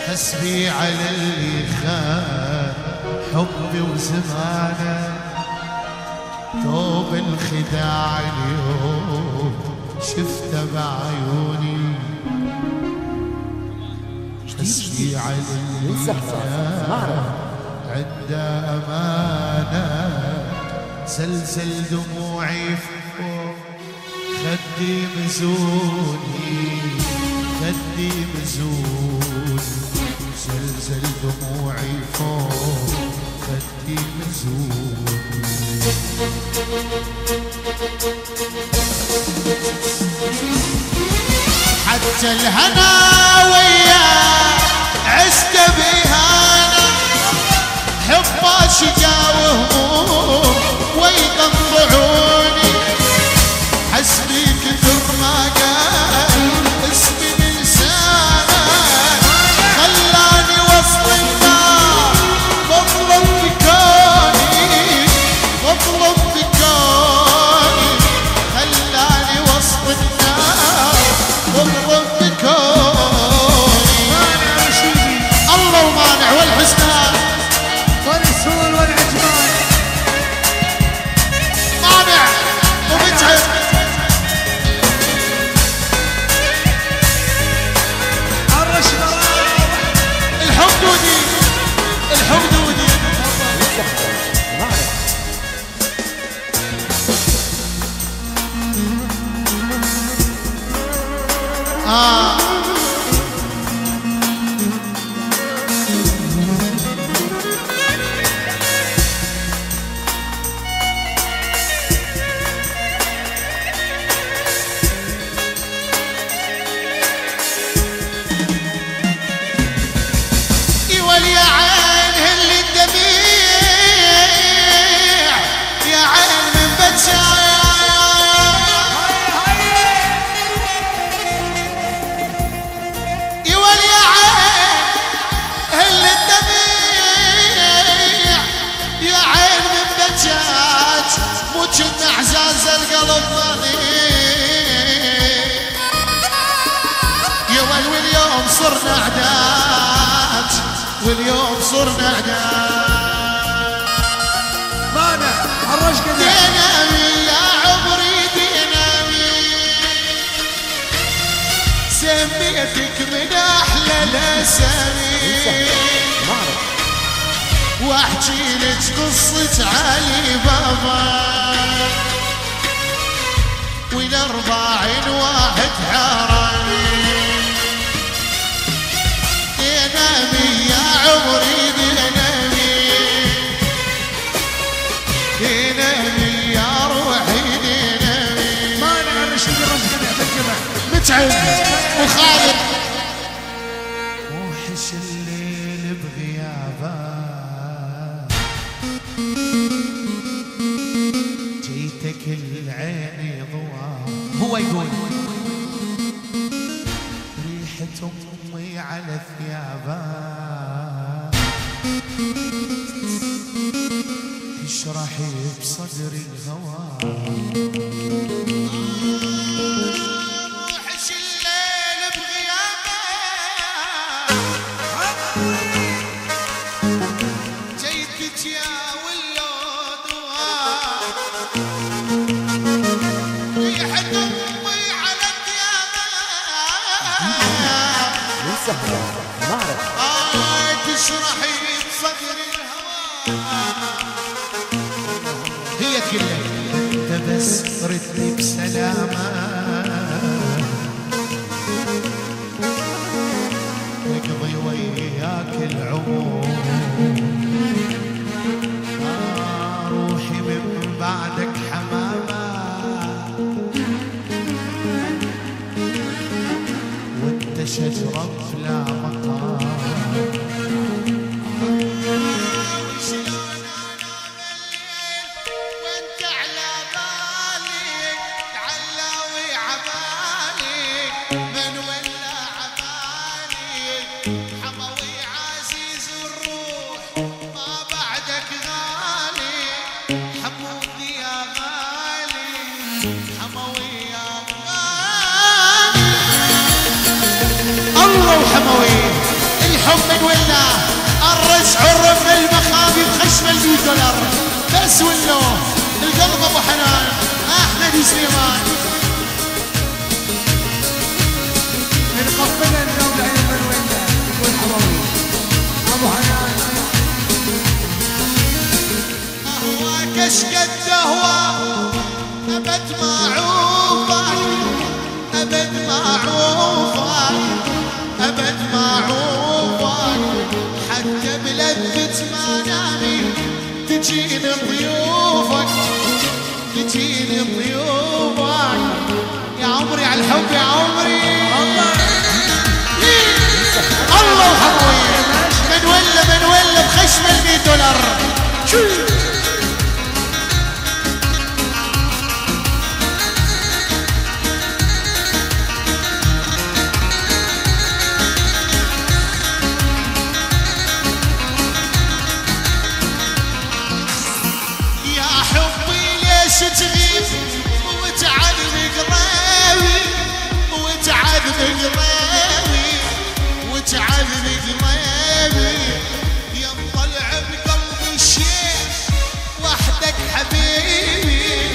حسبي على اللي خان حبي وزمانه، ثوب الخداع اليوم شفته بعيوني. حسبي على اللي خان عنده أمانة، زلزل دموعي فوق خدي مزوني، خدي مزوني، زلزل دموعي فوق خدي مزوني. حتى الهنا وياه عشت بهانا، حب شقا وهموم ويقطعوني. حسبي كثر ما قال اسمي من لسانه، خلاني وسط النار بطلب بكوني، بطلب بكوني، خلاني وسط النار بطلب بكوني. الله ومانع والحسنان والسهول والعجمان، مانع ومتعب. الحمدودي الحمدودي يا عين هل الدميع، يا عين من بتشايا، يقول يا عين هل الدميع، يا عين من بتشاج، مو كنا احزاز القلب ضنيع. يقول واليوم صرنا اعداد، واليوم صرنا اعداء. مانع الرشقة دينامي يا عمري دينامي، سميتك من احلى الاسامي، واحكي لك قصة علي بابا، والاربعين واحد حرامي. دينامي يا عمري دينامي، دينامي يا روحي دينامي. مانع الرشيد الرشقة بالجمع متعب وخالد. وحش الليل بغيابه، جيتك العين ضوء. هو يقول ريحة أمي على ثيابها، تشرحي بصدري الهوى. وحش الليل بغيابه، جيتك يا ولود ريحة أمي على ثيابها، تشرحي بصدري الهوى. هي كلها انت بس ردني بسلامة، نقضي وياك العمر. روحي من بعدك حمامة، وانت شجرة بلا مقام. شلون حموي الحب من ولا الرزع الرب المخابي بخشم $100 بس ولو القلب ابو حنان احمد سليمان نقبلها الجولة عين من ولا يقول حموي ابو حنان اهواك اش قد اهواك ابد ما عوفك ابد ما عوفك ابد ما عوفك حتى بلذة منامي تجيني ضيوفك تجيني ضيوفك يا عمري على الحب يا عمري الله وحموي من ولا بخشم $100 شو تغيب وتعذب قراوي وتعذب قراوي وتعذب قراوي يا مطلع بقلبي الشيخ وحدك حبيبي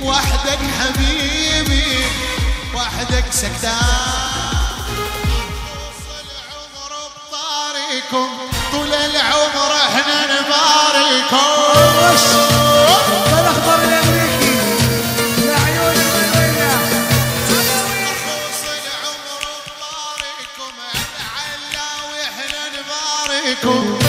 وحدك حبيبي وحدك سكتان طول العمر بطاريكم طول العمر احنا نباريكم الاخضر الامريكي يا عيون المنوية طوس العمر بطاريكم على واحنا نباريكم